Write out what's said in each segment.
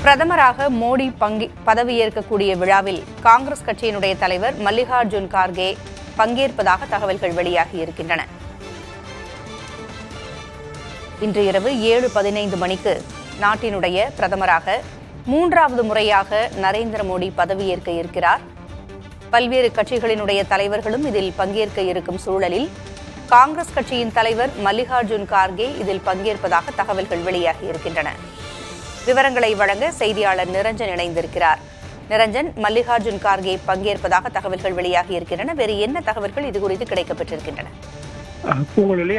பிரதமராக மோடி பதவியேற்கக்கூடிய விழாவில் காங்கிரஸ் கட்சியினுடைய தலைவர் மல்லிகார்ஜுன் கார்கே பங்கேற்பதாக தகவல்கள் வெளியாகியிருக்கின்றன. இன்று இரவு 7:15 மணிக்கு நாட்டினுடைய பிரதமராக 3வது முறையாக நரேந்திர மோடி பதவியேற்க இருக்கிறார். பல்வேறு கட்சிகளினுடைய தலைவர்களும் இதில் பங்கேற்க இருக்கும் சூழலில் காங்கிரஸ் கட்சியின் தலைவர் மல்லிகார்ஜுன் கார்கே இதில் பங்கேற்பதாக தகவல்கள் வெளியாகியிருக்கின்றன. விவரங்களை வழங்க செய்தியாளர் நிரஞ்சன் இணைந்திருக்கிறார். நிரஞ்சன், மல்லிகார்ஜுன் கார்கே பங்கேற்பதாக தகவல்கள் வெளியாகியிருக்கின்றன. வேறு என்ன தகவல்கள் இதுகுறித்து கிடைக்கப்பட்டிருக்கின்றன?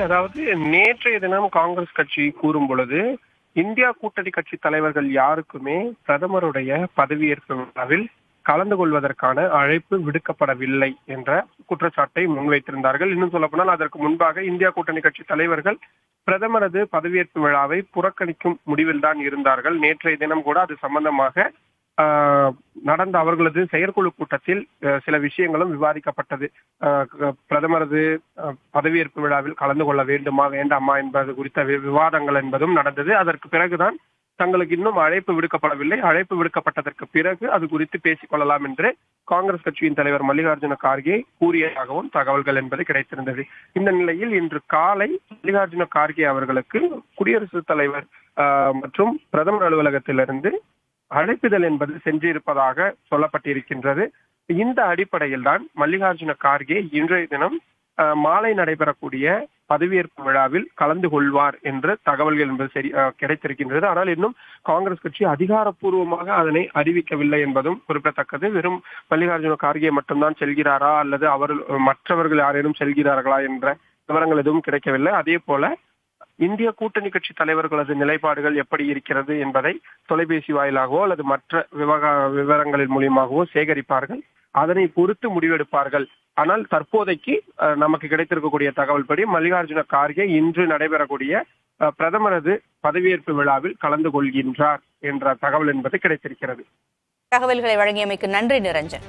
அதாவது நேற்றைய தினம் காங்கிரஸ் கட்சி கூறும் பொழுது இந்தியா கூட்டணி கட்சி தலைவர்கள் யாருக்குமே பிரதமருடைய பதவியேற்பு விழாவில் கலந்து கொள்வதற்கான அழைப்பு விடுக்கப்படவில்லை என்ற குற்றச்சாட்டை முன்வைத்திருந்தார்கள். இன்னும் சொல்லப்போனால் அதற்கு முன்பாக இந்தியா கூட்டணி கட்சி தலைவர்கள் பிரதமரது பதவியேற்பு விழாவை புறக்கணிக்கும் முடிவில் தான் இருந்தார்கள். நேற்றைய தினம் கூட அது சம்பந்தமாக நடந்த அவர்களது செயற்குழு கூட்டத்தில் சில விஷயங்களும் விவாதிக்கப்பட்டது. பிரதமரது பதவியேற்பு விழாவில் கலந்து கொள்ள வேண்டுமா வேண்டாமா என்பது குறித்த விவாதங்கள் என்பதும் நடந்தது. அதற்கு பிறகுதான் தங்களுக்கு இன்னும் அழைப்பு விடுக்கப்படவில்லை, அழைப்பு விடுக்கப்பட்டதற்கு பிறகு அது குறித்து பேசிக் கொள்ளலாம் என்று காங்கிரஸ் கட்சியின் தலைவர் மல்லிகார்ஜுன கார்கே கூறியதாகவும் தகவல்கள் என்பது கிடைத்திருந்தது. இந்த நிலையில் இன்று காலை மல்லிகார்ஜுன கார்கே அவர்களுக்கு குடியரசுத் தலைவர் மற்றும் பிரதமர் அலுவலகத்திலிருந்து அழைப்பிதழ் என்பது சென்றிருப்பதாக சொல்லப்பட்டிருக்கின்றது. இந்த அடிப்படையில் தான் மல்லிகார்ஜுன கார்கே இன்றைய தினம் மாலை நடைபெறக்கூடிய பதவியேற்பு விழாவில் கலந்து கொள்வார் என்ற தகவல்கள் என்பது கிடைத்திருக்கின்றது. ஆனால் இன்னும் காங்கிரஸ் கட்சி அதிகாரப்பூர்வமாக அதனை அறிவிக்கவில்லை என்பதும் குறிப்பிடத்தக்கது. வெறும் மல்லிகார்ஜுன கார்கே மட்டும்தான் செல்கிறாரா அல்லது மற்றவர்கள் யாரேனும் செல்கிறார்களா என்ற விவரங்கள் எதுவும் கிடைக்கவில்லை. அதே போல இந்திய கூட்டணி கட்சி தலைவர்களது நிலைப்பாடுகள் எப்படி இருக்கிறது என்பதை தொலைபேசி வாயிலாகவோ அல்லது மற்ற விவரங்களின் மூலியமாகவோ சேகரிப்பார்கள். அதனை பொறுத்து முடிவெடுப்பார்கள். ஆனால் தற்போதைக்கு நமக்கு கிடைத்திருக்கக்கூடிய தகவல் படி மல்லிகார்ஜுன கார்கே இன்று நடைபெறக்கூடிய பிரதமரது பதவியேற்பு விழாவில் கலந்து கொள்கின்றார் என்ற தகவல் என்பது கிடைத்திருக்கிறது. தகவல்களை வழங்கியமைக்கு நன்றி நிரஞ்சன்.